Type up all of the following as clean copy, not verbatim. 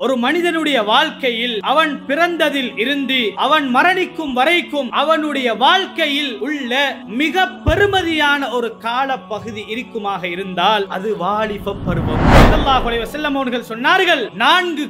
ஒரு மனிதனுடைய வாழ்க்கையில் அவன் பிறந்ததில் இருந்து அவன் மரணிக்கும் வரைக்கும் அவனுடைய வாழ்க்கையில் உள்ள மிக பெருமதியான ஒரு கால பகுதி இருக்குமாக இருந்தால் அது வாலிப பருவம். ஸல்லல்லாஹு அலைஹி வஸல்லம் அவர்கள் சொன்னார்கள், 4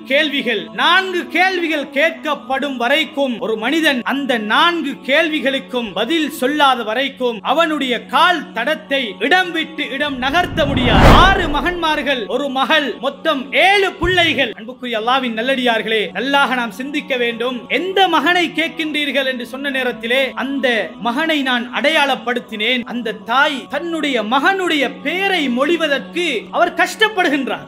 கேள்விகள் கேட்கப்படும் வரைக்கும் ஒரு மனிதன் அந்த 4 கேள்விகளுக்கும் பதில் சொல்லாத வரைக்கும் அவனுடைய கால் தடத்தை இடம் விட்டு இடம் நகர்த்த முடியாது. 6 மகன்மார்கள், ஒரு மகள், மொத்தம் 7 பிள்ளைகள். அன்புக்குரிய அல்லாஹ்வின் நல்லடியார்களே, நல்லாக நாம் சிந்திக்க வேண்டும். எந்த மகனை கேட்கின்றீர்கள் என்று சொன்ன நேரத்திலே அந்த மகனை நான் அடையாளப்படுத்தினேன். அந்த தாய் தன்னுடைய மகனுடைய பெயரை மொழிவதற்கு அவர் கஷ்டப்படுகின்றார்.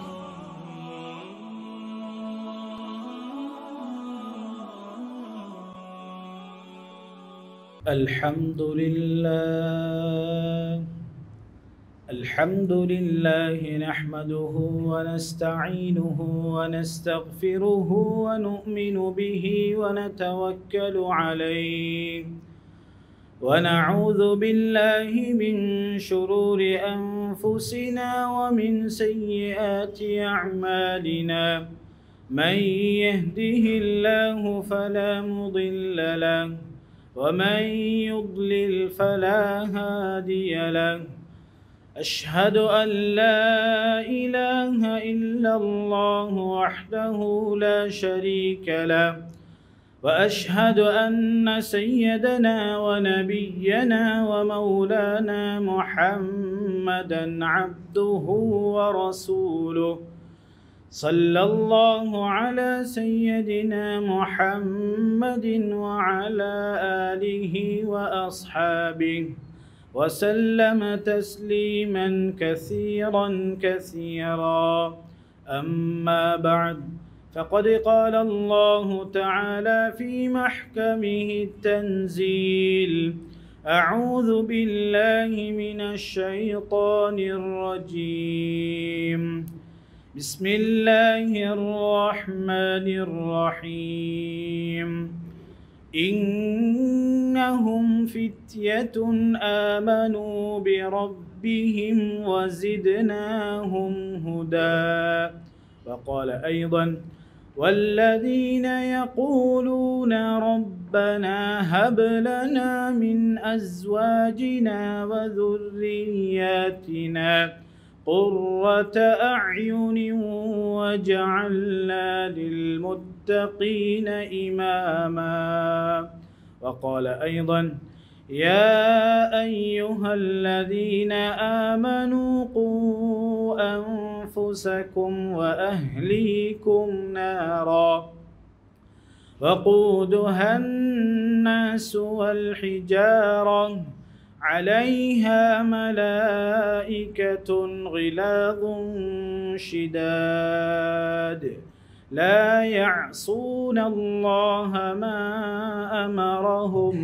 الحمد لله نحمده ونستعينه ونستغفره ونؤمن به ونتوكل عليه ونعوذ بالله من شرور أنفسنا ومن سيئات أعمالنا من يهده الله فلا مضل له ومن يضلل فلا هادي له أشهد أن لا إله إلا الله وحده لا شريك له وأشهد أن سيدنا ونبينا ومولانا محمدا عبده ورسوله صلى الله على سيدنا محمد وعلى آله وأصحابه وسلم تسليما كثيرا أما بعد فقد قال الله تعالى في محكمه التنزيل أعوذ بالله من الشيطان الرجيم بسم الله الرحمن الرحيم إنهم فتية آمنوا بربهم وزدناهم هدى. وقال أيضا والذين يقولون ربنا هب لنا من أزواجنا وذرياتنا قرة أعين وجعلنا للمتقين إماما. وقال أيضا يا أيها الذين آمنوا قوا أنفسكم وأهليكم نارا وقودها الناس والحجارة عليها ملائكة غلاظ شداد لا يعصون الله ما أمرهم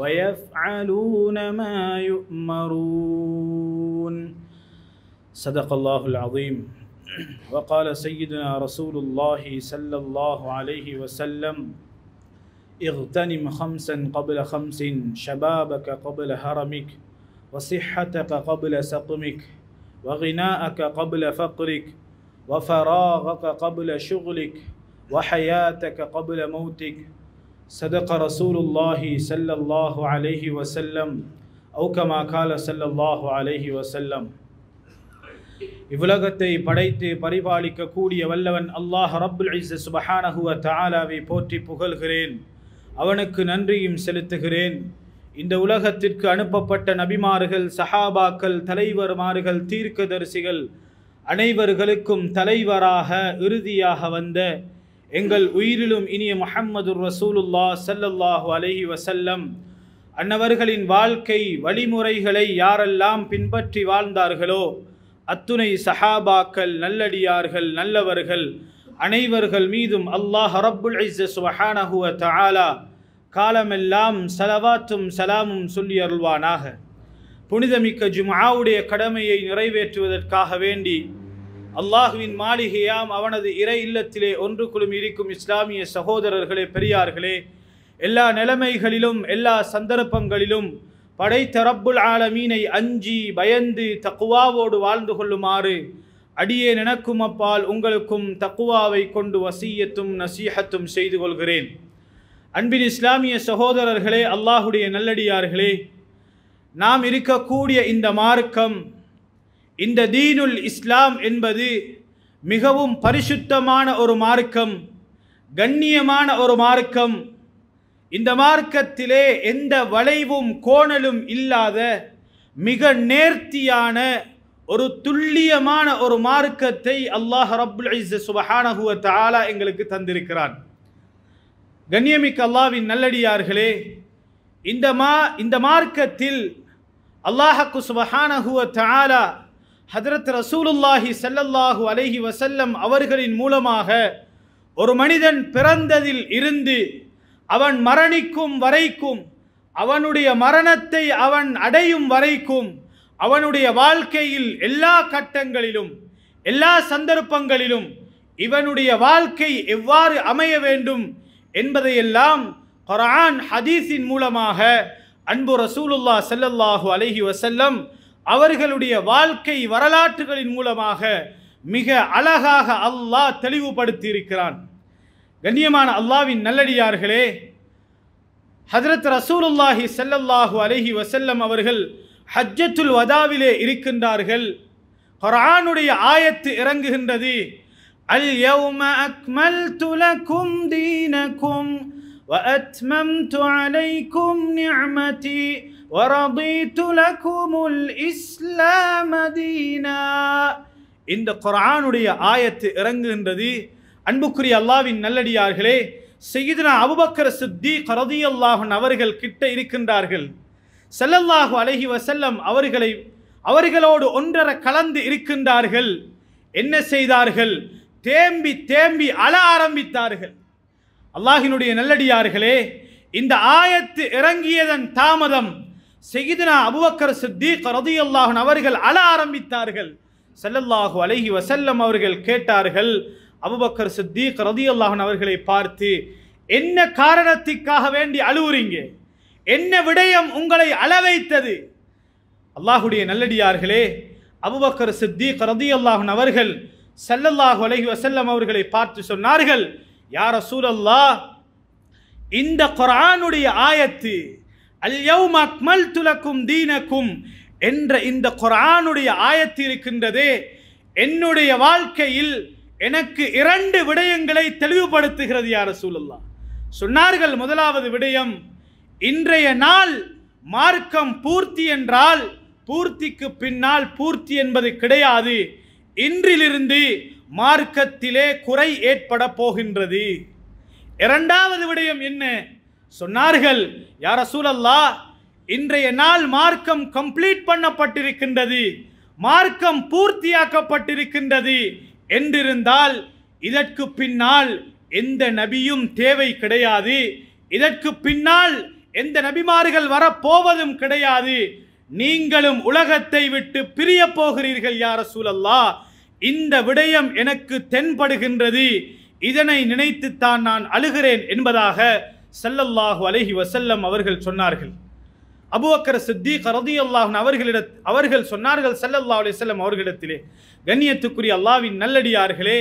ويفعلون ما يؤمرون. صدق الله العظيم. وقال سيدنا رسول الله صلى الله عليه وسلم اغتنم 5 قبل 5 شبابك قبل هرمك وصحتك قبل سقمك وغناءك قبل فقرك وفراغك قبل شغلك وحياتك قبل موتك. صدق رسول الله صلى الله عليه وسلم أو كما قال صلى الله عليه وسلم. இவ்வுலகத்தை படைத்து பரிபாலிக்க கூடிய வல்லவன் அல்லாஹ் ரப்புல் இஸ்ஸத் சுப்ஹானஹு வ தஆலாவை போற்றி புகழ்கிறேன். அவனுக்கு நன்றியும் செலுத்துகிறேன். இந்த உலகத்திற்கு அனுப்பப்பட்ட நபிமார்கள், சஹாபாக்கள், தலைவர்மார்கள், தீர்க்கதரிசிகள் அனைவர்களுக்கும் தலைவராக இறுதியாக வந்த எங்கள் உயிரிலும் இனிய முஹம்மதுர் ரசூலுல்லாஹ் ஸல்லல்லாஹு அலைஹி வஸல்லம் அன்னவர்களின் வாழ்க்கை வழிமுறைகளை யாரெல்லாம் பின்பற்றி வாழ்ந்தார்களோ அத்துணை சஹாபாக்கள், நல்லடியார்கள், நல்லவர்கள் அனைவர்கள் மீதும் அல்லாஹ் ரப்புல் இஸ்ஸத் சுப்ஹானஹு வ தஆலா காலமெல்லாம் ஸலவாத்தும் ஸலாமும் சொல்லி அருள்வானாக. புனிதமிக்க ஜும்ஆவுடைய கடமையை நிறைவேற்றுவதற்காக வேண்டி அல்லாஹ்வின் மாளிகையாம் அவனது இறை இல்லத்திலே ஒன்று குழுமி இருக்கும் இஸ்லாமிய சகோதரர்களே, பெரியார்களே, எல்லா நிலைமைகளிலும் எல்லா சந்தர்ப்பங்களிலும் படைத்த ரப்புல் ஆலமீனை அஞ்சி பயந்து தக்வாவோடு வாழ்ந்து கொள்ளுமாறு அடியேன் எனக்கும் அப்பால் உங்களுக்கும் தக்குவாவை கொண்டு வசியத்தும் நசீஹத்தும் செய்து கொள்கிறேன். அன்பின் இஸ்லாமிய சகோதரர்களே, அல்லாஹுடைய நல்லடியார்களே, நாம் இருக்கக்கூடிய இந்த மார்க்கம், இந்த தீனுல் இஸ்லாம் என்பது மிகவும் பரிசுத்தமான ஒரு மார்க்கம், கண்ணியமான ஒரு மார்க்கம். இந்த மார்க்கத்திலே எந்த வளைவும் கோணலும் இல்லாத மிக நேர்த்தியான ஒரு துல்லியமான ஒரு மார்க்கத்தை அல்லாஹ் ரப்புல் இஸ்ஸத் சுப்ஹானஹு வ தஆலா எங்களுக்கு தந்திருக்கிறான். கண்ணியமிக்க அல்லாஹ்வின் நல்லடியார்களே, இந்த மார்க்கத்தில் அல்லாஹ் சுப்ஹானஹு வ தஆலா ஹஜ்ரத் ரசூலுல்லாஹி ஸல்லல்லாஹு அலைஹி வஸல்லம் அவர்களின் மூலமாக ஒரு மனிதன் பிறந்ததில் இருந்து அவன் மரணிக்கும் வரைக்கும், அவனுடைய மரணத்தை அவன் அடையும் வரைக்கும், அவனுடைய வாழ்க்கையில் எல்லா கட்டங்களிலும் எல்லா சந்தர்ப்பங்களிலும் இவனுடைய வாழ்க்கை எவ்வாறு அமைய வேண்டும் என்பதையெல்லாம் குர்ஆன் ஹதீஸின் மூலமாக அன்பு ரசூலுல்லாஹ் ஸல்லல்லாஹு அலைஹி வஸல்லம் அவர்களுடைய வாழ்க்கை வரலாற்றுகளின் மூலமாக மிக அழகாக அல்லாஹ் தெளிவுபடுத்தி இருக்கிறான். கண்ணியமான அல்லாஹ்வின் நல்லடியார்களே, ஹஜ்ரத் ரசூலுல்லாஹி ஸல்லல்லாஹு அலைஹி வஸல்லம் அவர்கள் ஹஜ்ஜத்துல் வதாவிலே இருக்கின்றார்கள். குர்ஆனுடைய ஆயத்து இறங்குகின்றது. அல் யௌம அக்மல்து லகும் தீனகும் வ அத்மம்து அலைக்கும் நிஅமதி வ ரதீது லகுமுல் இஸ்லாம தீனா. இந்த குர்ஆனுடைய ஆயத்து இறங்குகின்றது. அன்புக்குரிய அல்லாஹ்வின் நல்லடியார்களே, சய்யிதுனா அபூபக்கர் சித்தீக் ரலியல்லாஹு அன்ஹு அவர்கள் கிட்ட இருக்கின்றார்கள். ஸல்லல்லாஹு அலைஹி வஸல்லம் அவர்களோடு ஒன்றரை கலந்து இருக்கின்றார்கள். என்ன செய்தார்கள்? தேம்பி தேம்பி அழ ஆரம்பித்தார்கள். அல்லாஹ்வினுடைய நல்லடியார்களே, இந்த ஆயத்து இறங்கியதன் தாமதம் சய்யிதுனா அபூபக்கர் சித்தீக் ரலியல்லாஹு அன்ஹு அவர்கள் அழ ஆரம்பித்தார்கள். ஸல்லல்லாஹு அலைஹி வஸல்லம் அவர்கள் கேட்டார்கள், அபூபக்கர் சித்தீக் ரலியல்லாஹு அன்ஹு அவர்களை பார்த்து, என்ன காரணத்துக்காக வேண்டி அழுவுறீங்க? என்ன விடயம் உங்களை அழ வைத்தது? அல்லாஹுடைய நல்லடியார்களே, அபூபக்கர் சித்தீக் ரலியல்லாஹு அன்ஹு அவர்கள் ஸல்லல்லாஹு அலைஹி வஸல்லம் அவர்களை பார்த்து சொன்னார்கள், யா ரசூலல்லாஹ், இந்த குர்ஆனுடைய ஆயத்து அல் யௌம அக்மல்து லகும் தீனகும் என்ற இந்த குர்ஆனுடைய ஆயத்து இருக்கின்றதே, என்னுடைய வாழ்க்கையில் எனக்கு இரண்டு விடயங்களை தெளிவுபடுத்துகிறது யா ரசூலல்லாஹ். சொன்னார்கள், முதலாவது விடயம், இன்றைய நாள் மார்க்கம் பூர்த்தி என்றால் பூர்த்திக்கு பின்னால் பூர்த்தி என்பது கிடையாது. இன்றிலிருந்து மார்க்கத்திலே குறை ஏற்பட போகின்றது. இரண்டாவது விடயம் என்ன? சொன்னார்கள், யா ரசூலல்லாஹ், இன்றைய நாள் மார்க்கம் கம்ப்ளீட் பண்ணப்பட்டிருக்கின்றது, மார்க்கம் பூர்த்தியாக்கப்பட்டிருக்கின்றது என்றிருந்தால் இதற்கு பின்னால் எந்த நபியும் தேவை கிடையாது, இதற்கு பின்னால் எந்த நபிமார்கள் வரப்போவதும் கிடையாது, நீங்களும் உலகத்தை விட்டு பிரிய போகிறீர்கள் யா ரசூலல்லாஹ். இந்த விடயம் எனக்கு தென்படுகின்றது, இதனை நினைத்துத்தான் நான் அழுகிறேன் என்பதாக ஸல்லல்லாஹு அலைஹி வஸல்லம் அவர்கள் சொன்னார்கள். அபூபக்கர் சித்தீக் ரலியல்லாஹு அன்ஹு அவர்கள் சொன்னார்கள் ஸல்லல்லாஹு அலைஹி வஸல்லம் அவர்களிடத்திலே, கண்ணியத்துக்குரிய அல்லாஹ்வின் நல்லடியார்களே,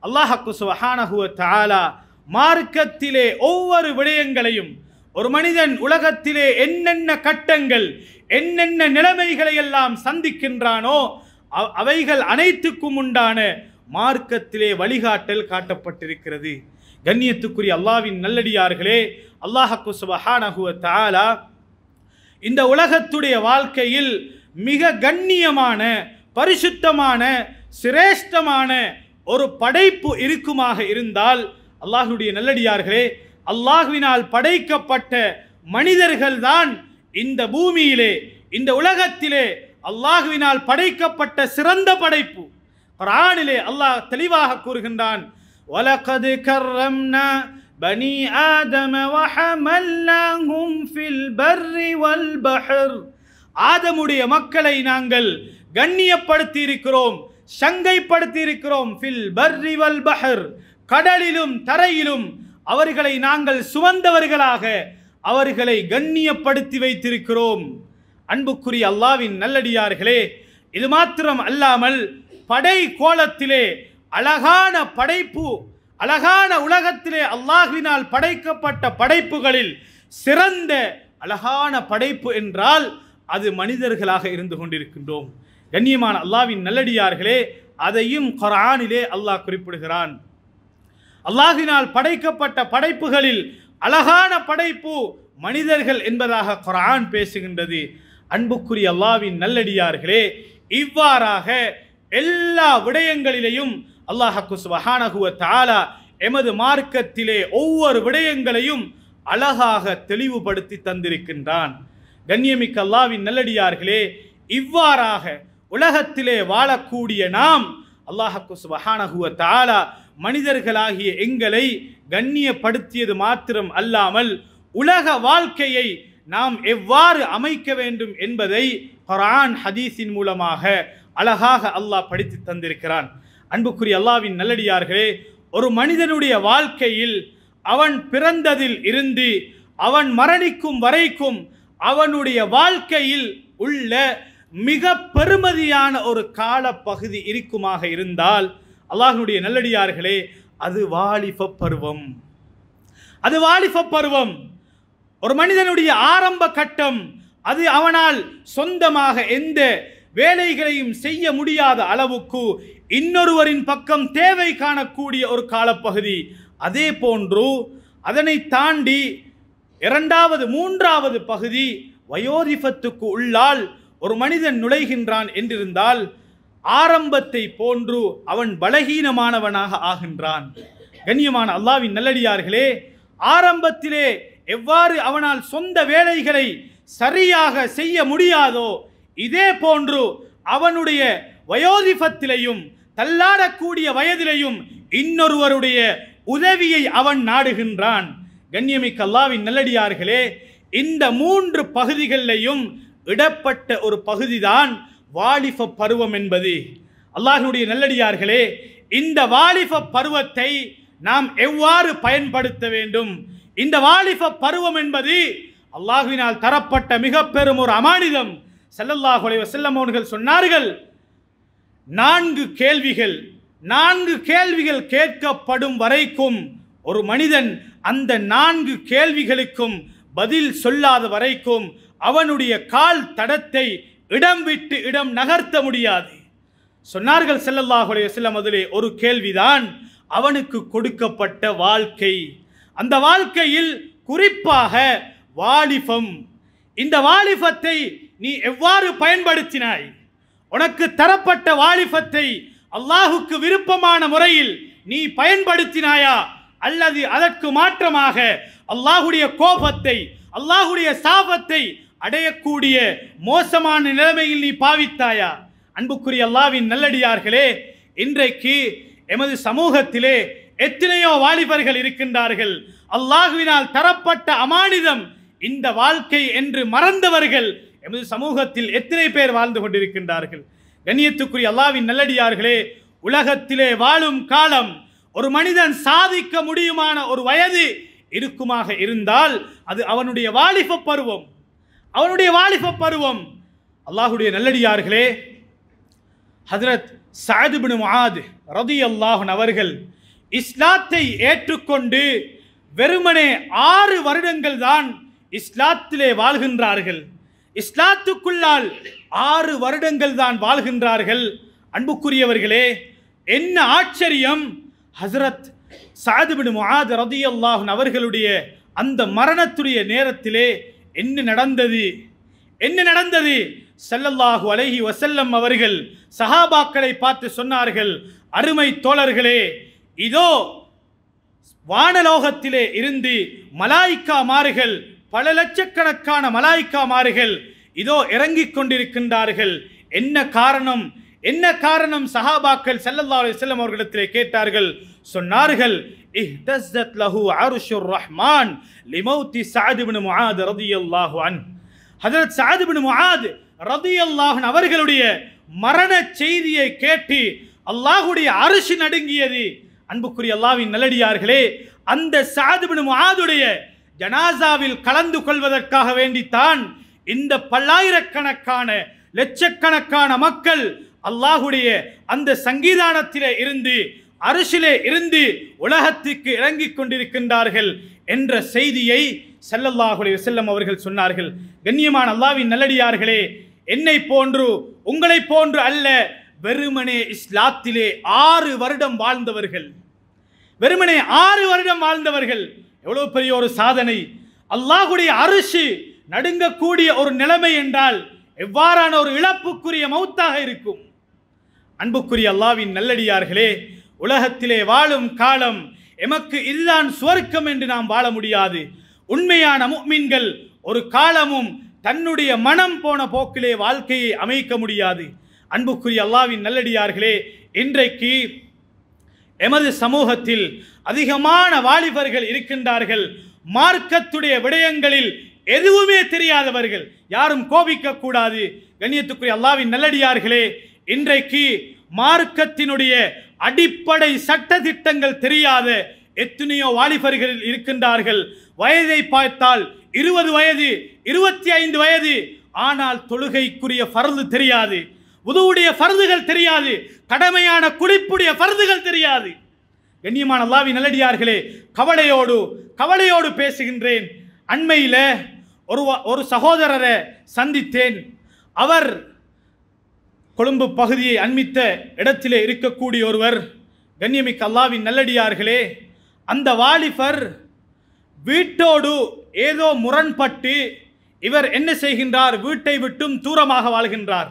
அல்லாஹ் சுப்ஹானஹு வ தஆலா மார்க்கத்திலே ஒவ்வொரு விடயங்களையும், ஒரு மனிதன் உலகத்திலே என்னென்ன கட்டங்கள் என்னென்ன நிலைமைகளை எல்லாம் சந்திக்கின்றானோ அவைகள் அனைத்துக்கும் உண்டான மார்க்கத்திலே வழிகாட்டல் காட்டப்பட்டிருக்கிறது. கண்ணியத்துக்குரிய அல்லாஹ்வின் நல்லடியார்களே, அல்லாஹ் சுப்ஹானஹு வ தஆலா இந்த உலகத்துடைய வாழ்க்கையில் மிக கண்ணியமான, பரிசுத்தமான, சிரேஷ்டமான ஒரு படைப்பு இருக்குமாக இருந்தால், அல்லாஹ்வுடைய நல்லடியார்களே, அல்லாஹ்வினால் படைக்கப்பட்ட மனிதர்கள் தான் இந்த பூமியிலே, இந்த உலகத்திலே அல்லாஹ்வினால் படைக்கப்பட்ட சிறந்த படைப்பு. குர்ஆனிலே அல்லாஹ் தெளிவாக கூறுகின்றான், வலகத் கர்ரம்னா பனி ஆதம வஹமல்னாஹும் ஃபில் பர்ரி வல் பஹர். ஆதமுடைய மக்களை நாங்கள் கண்ணியப்படுத்தி இருக்கிறோம், சங்கைப்படுத்தி இருக்கிறோம். ஃபில் பர்ரி வல் பஹர், கடலிலும் தரையிலும் அவர்களை நாங்கள் சுமந்தவர்களாக அவர்களை கண்ணியப்படுத்தி வைத்திருக்கிறோம். அன்புக்குரிய அல்லாஹ்வின் நல்லடியார்களே, இது மாத்திரம் அல்லாமல் படை கோலத்திலே அழகான படைப்பு, அழகான உலகத்திலே அல்லாஹ்வினால் படைக்கப்பட்ட படைப்புகளில் சிறந்த அழகான படைப்பு என்றால் அது மனிதர்களாக இருந்து கொண்டிருக்கின்றோம். கண்ணியமான அல்லாஹ்வின் நல்லடியார்களே, அதையும் குர்ஆனிலே அல்லாஹ் குறிப்பிடுகிறான். அல்லாஹ்வினால் படைக்கப்பட்ட படைப்புகளில் அழகான படைப்பு மனிதர்கள் என்பதாக குர்ஆன் பேசுகின்றது. அன்புக்குரிய அல்லாஹ்வின் நல்லடியார்களே, இவ்வாறாக எல்லா விடயங்களிலேயும் அல்லாஹ் சுப்ஹானஹு வ தஆலா எமது மார்க்கத்திலே ஒவ்வொரு விடயங்களையும் அழகாக தெளிவுபடுத்தி தந்திருக்கின்றான். கண்ணியமிக்க அல்லாஹ்வின் நல்லடியார்களே, இவ்வாறாக உலகத்திலே வாழக்கூடிய நாம் அல்லாஹ் சுப்ஹானஹு வ தஆலா மனிதர்களாகிய எங்களை கண்ணியப்படுத்தியது மாத்திரம் அல்லாமல் உலக வாழ்க்கையை நாம் எவ்வாறு அமைக்க வேண்டும் என்பதை குர்ஆன் ஹதீஸின் மூலமாக அழகாக அல்லாஹ் படித்து தந்திருக்கிறான். அன்புக்குரிய அல்லாஹ்வின் நல்லடியார்களே, ஒரு மனிதனுடைய வாழ்க்கையில் அவன் பிறந்ததில் இருந்து அவன் மரணிக்கும் வரைக்கும் அவனுடைய வாழ்க்கையில் உள்ள மிக பெருமதியான ஒரு கால பகுதி இருக்குமாக இருந்தால் அல்லாஹ்வுடைய நல்லடியார்களே, அது வாலிப பருவம். அது வாலிப பருவம். ஒரு மனிதனுடைய ஆரம்ப கட்டம். அது அவனால் சொந்தமாக எந்த வேலைகளையும் செய்ய முடியாத அளவுக்கு இன்னொருவரின் பக்கம் தேவை காணக்கூடிய ஒரு காலப்பகுதி. அதே போன்று அதனை தாண்டி இரண்டாவது மூன்றாவது பகுதி வயோதிபத்துக்கு உள்ளால் ஒரு மனிதன் நுழைகின்றான் என்றிருந்தால் ஆரம்பத்தை போன்று அவன் பலகீனமானவனாக ஆகின்றான். கண்ணியமான அல்லாஹ்வின் நல்லடியார்களே, ஆரம்பத்திலே எவ்வாறு அவனால் சொந்த வேலைகளை சரியாக செய்ய முடியாதோ இதே போன்று அவனுடைய வயோதிபத்திலையும் தள்ளாடக்கூடிய வயதிலையும் இன்னொருவருடைய உதவியை அவன் நாடுகின்றான். கண்ணியமிக்க அல்லாஹ்வின் நல்லடியார்களே, இந்த மூன்று பகுதிகளிலையும் இடப்பட்ட ஒரு பகுதிதான் வாலிப பருவம் என்பது. அல்லாஹ்வுடைய நல்லடியார்களே, இந்த வாலிப பருவத்தை நாம் எவ்வாறு பயன்படுத்த வேண்டும்? இந்த வாலிப பருவம் என்பது அல்லாஹ்வினால் தரப்பட்ட மிக பெரும் ஒரு அமானிதம். ஸல்லல்லாஹு அலைஹி வஸல்லம் அவர்கள் சொன்னார்கள், நான்கு கேள்விகள் கேட்கப்படும் வரைக்கும் ஒரு மனிதன் அந்த நான்கு கேள்விகளுக்கும் பதில் சொல்லாத வரைக்கும் அவனுடைய கால் தடத்தை இடம் விட்டு இடம் நகர்த்த முடியாது. சொன்னார்கள் ஸல்லல்லாஹு அலைஹி வஸல்லம், அதிலே ஒரு கேள்விதான் அவனுக்கு கொடுக்கப்பட்ட வாழ்க்கை. அந்த வாழ்க்கையில் குறிப்பாக வாலிபம். இந்த வாலிபத்தை நீ எவ்வாறு பயன்படுத்தினாய்? உனக்கு தரப்பட்ட வாலிபத்தை அல்லாஹுக்கு விருப்பமான முறையில் நீ பயன்படுத்தினாயா? அல்லது அதற்கு மாற்றமாக அல்லாஹுடைய கோபத்தை, அல்லாஹுடைய சாபத்தை அடையக்கூடிய மோசமான நிலைமையில் நீ பாவித்தாயா? அன்புக்குரிய அல்லாஹ்வின் நல்லடியார்களே, இன்றைக்கு எமது சமூகத்திலே எத்தனையோ வாலிபர்கள் இருக்கின்றார்கள். அல்லாஹ்வினால் தரப்பட்ட அமானிதம் இந்த வாழ்க்கை என்று மறந்தவர்கள் எமது சமூகத்தில் எத்தனை பேர் வாழ்ந்து கொண்டிருக்கின்றார்கள்? கண்ணியத்துக்குரிய அல்லாஹ்வின் நல்லடியார்களே, உலகத்திலே வாழும் காலம் ஒரு மனிதன் சாதிக்க முடியுமான ஒரு வயது இருக்குமாக இருந்தால் அது அவனுடைய வாலிப பருவம். அவனுடைய வாலிப பருவம். அல்லாஹ்வுடைய நல்லடியார்களே, ஹஜ்ரத் சஅத் இப்னு முஆத் ரலியல்லாஹு அன்ஹு அவர்கள் இஸ்லாத்தை ஏற்றுக்கொண்டு வெறுமனே 6 வருடங்கள் தான் இஸ்லாத்திலே வாழ்கின்றார்கள். இஸ்லாத்துக்குள்ளால் 6 வருடங்கள் தான் வாழ்கின்றார்கள். அன்புக்குரியவர்களே, என்ன ஆச்சரியம்! ஹஜ்ரத் சஅத் இப்னு முஆத் ரலியல்லாஹு அன்ஹு அவர்களுடைய அந்த மரணத்துடைய நேரத்திலே என்ன நடந்தது? ஸல்லல்லாஹு அலைஹி வஸல்லம் அவர்கள் சஹாபாக்களை பார்த்து சொன்னார்கள், அருமை தோழர்களே, இதோ வானலோகத்திலே இருந்து மலாயிக்காமார்கள், பல லட்சக்கணக்கான மலாயிக்காமார்கள் இதோ இறங்கிக் கொண்டிருக்கின்றார்கள். என்ன காரணம்? சஹாபாக்கள் ஸல்லல்லாஹு அலைஹி வஸல்லம் அவர்களிடத்திலே கேட்டார்கள். சொன்னார்கள், இஹ்தஸத் லஹு அர்ஷுர் ரஹ்மான் லிமௌத்தி சஅத் இப்னு முஆத் ரலியல்லாஹு அன்ஹு. ஹஜ்ரத் சஅத் இப்னு முஆத் ரலியல்லாஹு அன்ஹு அவர்களுடைய மரண செய்தியை கேட்டு அல்லாஹ்வுடைய அர்ஷ் நடுங்கியது. அன்புக்குரிய அல்லாஹ்வின் நல்லடியார்களே, அந்த சஅத் இப்னு முஆதுடைய ஜனாசாவில் கலந்து கொள்வதற்காக வேண்டித்தான் இந்த பல்லாயிரக்கணக்கான லட்சக்கணக்கான மக்கள் அல்லாஹுடைய அந்த சங்கீதானத்திலே இருந்து அரிசிலே இருந்து உலகத்துக்கு இறங்கிக் கொண்டிருக்கின்றார்கள் என்ற செய்தியை ஸல்லல்லாஹு அலைஹி வஸல்லம் அவர்கள் சொன்னார்கள். கண்ணியமான அல்லாஹ்வின் நல்லடியார்களே, என்னை போன்று உங்களை போன்று அல்ல, வெறுமனே இஸ்லாத்திலே 6 வருடம் வாழ்ந்தவர்கள், வெறுமனே 6 வருடம் வாழ்ந்தவர்கள். எவ்வளவு பெரிய ஒரு சாதனை! அல்லாஹுடைய அரிசி நடுங்கக்கூடிய ஒரு நிலைமை என்றால் எவ்வாறான ஒரு இழப்புக்குரிய மௌத்தாக இருக்கும். அன்புக்குரிய அல்லாஹ்வின் நல்லடியார்களே, உலகத்திலே வாழும் காலம் எமக்கு இதுதான் சுவர்க்கம் என்று நாம் வாழ முடியாது. உண்மையான முஃமின்கள் ஒரு காலமும் தன்னுடைய மனம் போன போக்கிலே வாழ்க்கையை அமைக்க முடியாது. அன்புக்குரிய அல்லாஹ்வின் நல்லடியார்களே, இன்றைக்கு எமது சமூகத்தில் அதிகமான வாலிபர்கள் இருக்கின்றார்கள், மார்க்கத்துடைய விடயங்களில் எதுவுமே தெரியாதவர்கள். யாரும் கோபிக்க கூடாது. கண்ணியத்துக்குரிய அல்லாஹ்வின் நல்லடியார்களே, இன்றைக்கு மார்க்கத்தினுடைய அடிப்படை சட்ட திட்டங்கள் தெரியாத எத்தனையோ வாலிபர்கள் இருக்கின்றார்கள். வயதை பார்த்தால் 20 வயது 25 வயது, ஆனால் தொழுகைக்குரிய ஃபர்து தெரியாது, வுதுவுடைய ஃபர்துகள் தெரியாது, கடமையான குளிப்புடைய ஃபர்துகள் தெரியாது. கண்ணியமான அல்லாஹ்வின் நல்லடியார்களே, கவலையோடு பேசுகின்றேன். அண்மையில் ஒரு சகோதரரை சந்தித்தேன். அவர் கொழும்பு பகுதியை அண்மித்த இடத்திலே இருக்கக்கூடிய ஒருவர். கண்ணியமிக்க அல்லாஹ்வின் நல்லடியார்களே, அந்த வாலிபர் வீட்டோடு ஏதோ முரண்பட்டு இவர் என்ன செய்கின்றார், வீட்டை விட்டும் தூரமாக வாழ்கின்றார்.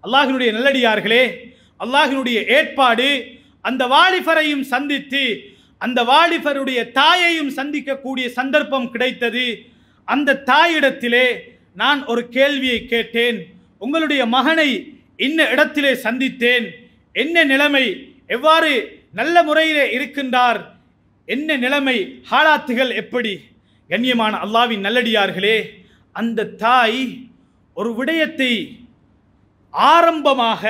அல்லாஹ்வினுடைய நல்லடியார்களே, அல்லாஹ்வினுடைய ஏற்பாடு அந்த வாலிபரையும் சந்தித்து அந்த வாலிபருடைய தாயையும் சந்திக்கக்கூடிய சந்தர்ப்பம் கிடைத்தது. அந்த தாயிடத்திலே நான் ஒரு கேள்வியை கேட்டேன். உங்களுடைய மகனை இன்ன இடத்திலே சந்தித்தேன், என்ன நிலைமை, எவ்வாறு நல்ல முறையிலே இருக்கின்றார், என்ன நிலைமை, ஹாலாத்துகள் எப்படி? கண்ணியமான அல்லாஹ்வின் நல்லடியார்களே, அந்த தாய் ஒரு விடயத்தை ஆரம்பமாக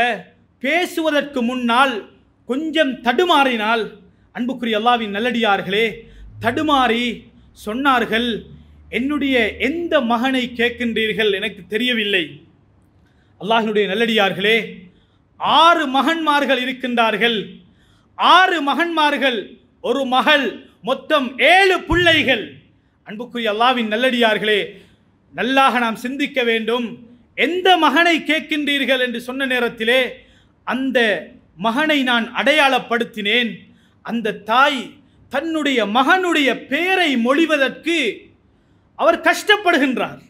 பேசுவதற்கு முன்னால் கொஞ்சம் தடுமாறினால், அன்புக்குரிய அல்லாஹ்வின் நல்லடியார்களே, தடுமாறி சொன்னார்கள், என்னுடைய எந்த மகனை கேட்கின்றீர்கள் எனக்கு தெரியவில்லை. அல்லாஹ்வினுடைய நல்லடியார்களே, 6 மகன்மார்கள் இருக்கின்றார்கள். 6 மகன்மார்கள், ஒரு மகள், மொத்தம் 7 பிள்ளைகள். அன்புக்குரிய அல்லாஹ்வின் நல்லடியார்களே, நல்லாக நாம் சிந்திக்க வேண்டும். எந்த மகனை கேட்கின்றீர்கள் என்று சொன்ன நேரத்திலே அந்த மகனை நான் அடையாளப்படுத்தினேன். அந்த தாய் தன்னுடைய மகனுடைய பெயரை மொழிவதற்கு அவர் கஷ்டப்படுகின்றார்.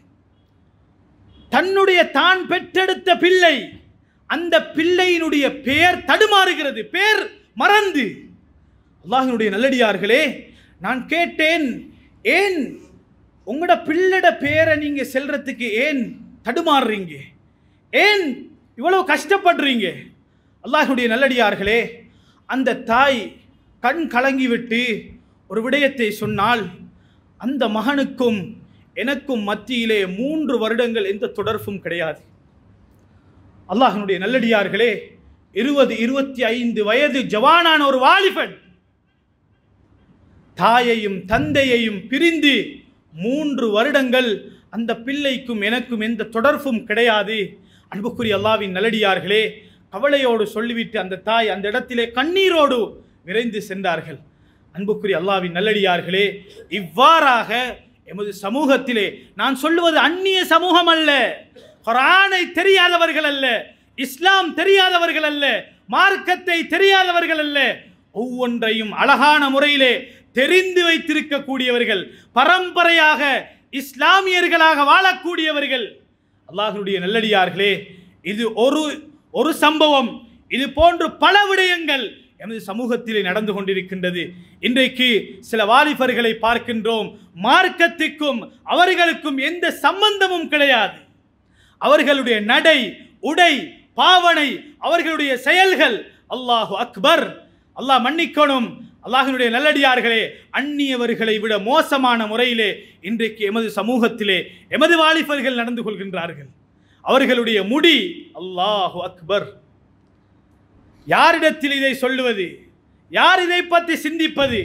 தன்னுடைய தான் பெற்றெடுத்த பிள்ளை, அந்த பிள்ளையினுடைய பெயர் தடுமாறுகிறது, பெயர் மறந்து. அல்லாஹ்வினுடைய நல்லடியார்களே, நான் கேட்டேன், ஏன் உங்களோட பிள்ளைட பெயரை நீங்க செல்றதுக்கு ஏன் தடுமாறுறீங்க, ஏன் இவ்வளவு கஷ்டப்படுறீங்க? அல்லாஹ்வினுடைய நல்லடியார்களே, அந்த தாய் கண் கலங்கிவிட்டு ஒரு விடயத்தை சொன்னால், அந்த மகனுக்கும் எனக்கும் மத்தியிலே 3 வருடங்கள் எந்த தொடர்பும் கிடையாது. அல்லாஹ்வினுடைய நல்லடியார்களே, 20-25 வயது ஜவானான ஒரு வாலிபன் தாயையும் தந்தையையும் பிரிந்து 3 வருடங்கள் அந்த பிள்ளைக்கும் எனக்கும் எந்த தொடர்பும் கிடையாது. அன்புக்குரிய அல்லாஹ்வின் நல்லடியார்களே, கவலையோடு சொல்லிவிட்டு அந்த தாய் அந்த இடத்திலே கண்ணீரோடு விரைந்து சென்றார்கள். அன்புக்குரிய அல்லாஹ்வின் நல்லடியார்களே, இவ்வாறாக எமது சமூகத்திலே, நான் சொல்லுவது அந்நிய சமூகம் அல்ல, குர்ஆனை தெரியாதவர்கள் அல்ல, இஸ்லாம் தெரியாதவர்கள் அல்ல, மார்க்கத்தை தெரியாதவர்கள் அல்ல, ஒவ்வொன்றையும் அழகான முறையிலே தெரிந்து வைத்திருக்கக்கூடியவர்கள், பரம்பரையாக இஸ்லாமியர்களாக வாழக்கூடியவர்கள். அல்லாஹ்வுடைய நல்லடியார்களே, இது ஒரு சம்பவம், இது போன்று பல விடயங்கள் எமது சமூகத்திலே நடந்து கொண்டிருக்கின்றது. இன்றைக்கு சில வாலிபர்களை பார்க்கின்றோம், மார்க்கத்துக்கும் அவர்களுக்கும் எந்த சம்பந்தமும் கிடையாது. அவர்களுடைய நடை, உடை, பாவனை, அவர்களுடைய செயல்கள், அல்லாஹு அக்பர், அல்லாஹ் மன்னிக்கணும். அல்லாஹ்வினுடைய நல்லடியார்களே, அந்நியவர்களை விட மோசமான முறையிலே இன்றைக்கு எமது சமூகத்திலே எமது வாலிபர்கள் நடந்து கொள்கின்றார்கள். அவர்களுடைய முடி, அல்லாஹு அக்பர், யாரிடத்தில் இதை சொல்லுவது, யார் இதை பற்றி சிந்திப்பது?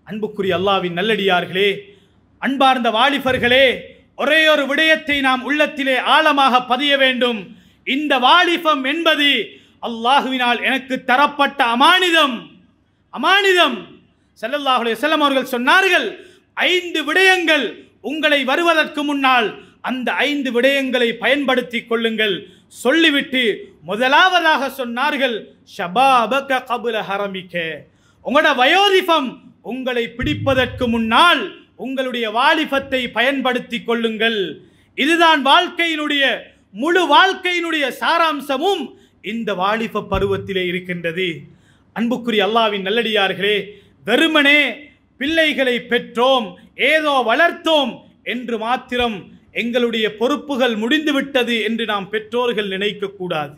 அன்புக்குரிய அல்லாஹ்வின் நல்லடியார்களே, அன்பார்ந்த வாலிபர்களே, ஒரே ஒரு விடயத்தை நாம் உள்ளத்திலே ஆழமாக பதிய வேண்டும். இந்த வாலிபம் என்பது அல்லாஹ்வினால் எனக்கு தரப்பட்ட அமானிதம். ஸல்லல்லாஹு அலைஹி வஸல்லம் அவர்கள் சொன்னார்கள், 5 விடயங்கள் உங்களை வருவதற்கு முன்னால் அந்த 5 விடயங்களை பயன்படுத்திக் கொள்ளுங்கள். சொல்லிவிட்டு முதலாவதாக சொன்னார்கள், ஷபாபக கப்ல ஹரமிக, உங்களோட வயோதிபம் உங்களை பிடிப்பதற்கு முன்னால் உங்களுடைய வாலிபத்தை பயன்படுத்திக் கொள்ளுங்கள். இதுதான் வாழ்க்கையினுடைய முழு வாழ்க்கையினுடைய சாராம்சமும் இந்த வாலிப பருவத்திலே இருக்கின்றது. அன்புக்குரிய அல்லாஹ்வின் நல்லடியார்களே, வெறுமனே பிள்ளைகளை பெற்றோம், ஏதோ வளர்த்தோம் என்று மாத்திரம் எங்களுடைய பொறுப்புகள் முடிந்துவிட்டது என்று நாம் பெற்றோர்கள் நினைக்க கூடாது.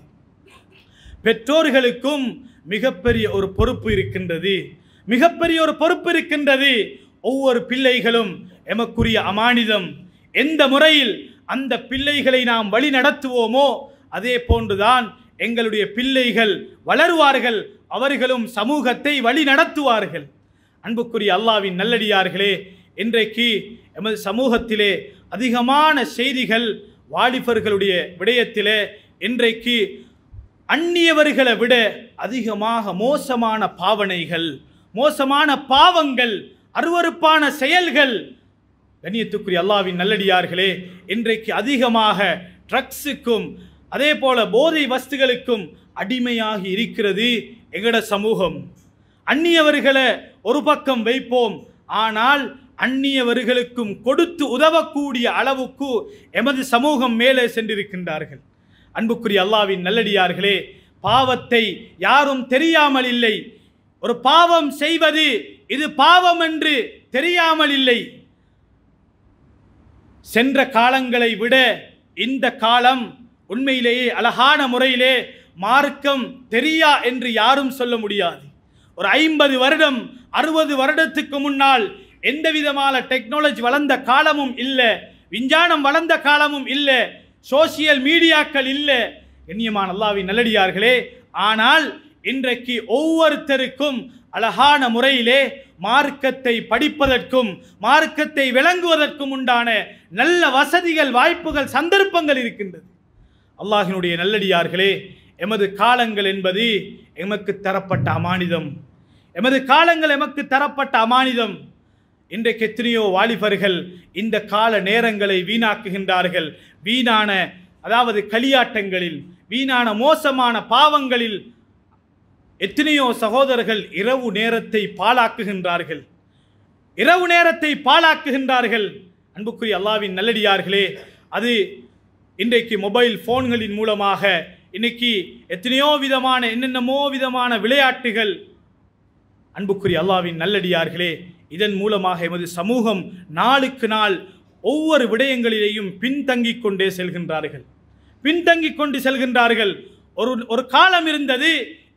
பெற்றோர்களுக்கும் மிகப்பெரிய ஒரு பொறுப்பு இருக்கின்றது. ஒவ்வொரு பிள்ளைகளும் எமக்குரிய அமானிதம். எந்த முறையில் அந்த பிள்ளைகளை நாம் வழி நடத்துவோமோ அதே போன்றுதான் எங்களுடைய பிள்ளைகள் வளருவார்கள், அவர்களும் சமூகத்தை வழி நடத்துவார்கள். அன்புக்குரிய அல்லாஹ்வின் நல்லடியார்களே, இன்றைக்கு எமது சமூகத்திலே அதிகமான செய்திகள் வாலிபர்களுடைய விடயத்திலே இன்றைக்கு அந்நியவர்களை விட அதிகமாக மோசமான பாவனைகள், மோசமான பாவங்கள், அருவருப்பான செயல்கள். கண்ணியத்துக்குரிய அல்லாஹ்வின் நல்லடியார்களே, இன்றைக்கு அதிகமாக ட்ரக்ஸுக்கும் அதே போல போதை வஸ்துகளுக்கும் அடிமையாகி இருக்கிறது எங்கட சமூகம். அந்நியவர்களை ஒரு பக்கம் வைப்போம், ஆனால் அந்நியவர்களுக்கும் கொடுத்து உதவக்கூடிய அளவுக்கு எமது சமூகம் மேலே சென்றிருக்கின்றார்கள். அன்புக்குரிய அல்லாஹ்வின் நல்லடியார்களே, பாவத்தை யாரும் தெரியாமல் இல்லை. ஒரு பாவம் செய்வது இது பாவம் என்று தெரியாமல் இல்லை. சென்ற காலங்களை விட இந்த காலம் உண்மையிலேயே அழகான முறையிலே மார்க்கம் தெரியா என்று யாரும் சொல்ல முடியாது. ஒரு 50 வருடம் 60 வருடத்துக்கு முன்னால் எந்த விதமான டெக்னாலஜி வளர்ந்த காலமும் இல்லை, விஞ்ஞானம் வளர்ந்த காலமும் இல்லை, சோசியல் மீடியாக்கள் இல்லை. கண்ணியமான அல்லாஹ்வின் நல்லடியார்களே, ஆனால் இன்றைக்கு ஒவ்வொருத்தருக்கும் அழகான முறையிலே மார்க்கத்தை படிப்பதற்கும் மார்க்கத்தை விளங்குவதற்கும் உண்டான நல்ல வசதிகள், வாய்ப்புகள், சந்தர்ப்பங்கள் இருக்கின்றது. அல்லாஹ்வினுடைய நல்லடியார்களே, எமது காலங்கள் என்பது எமக்கு தரப்பட்ட அமானிதம். இன்றைக்கு எத்தனையோ வாலிபர்கள் இந்த கால நேரங்களை வீணாக்குகின்றார்கள். வீணான அதாவது களியாட்டங்களில், வீணான மோசமான பாவங்களில் எத்தனையோ சகோதரர்கள் இரவு நேரத்தை பாழாக்குகின்றார்கள். அன்புக்குரிய அல்லாஹ்வின் நல்லடியார்களே, அது இன்றைக்கு மொபைல் போன்களின் மூலமாக இன்னைக்கு எத்தனையோ விதமான என்னென்னமோ விதமான விளையாட்டுகள். அன்புக்குரிய அல்லாஹ்வின் நல்லடியார்களே, இதன் மூலமாக எமது சமூகம் நாளுக்கு நாள் ஒவ்வொரு விடயங்களிலேயும் பின்தங்கிக் கொண்டு செல்கின்றார்கள். ஒரு காலம் இருந்தது,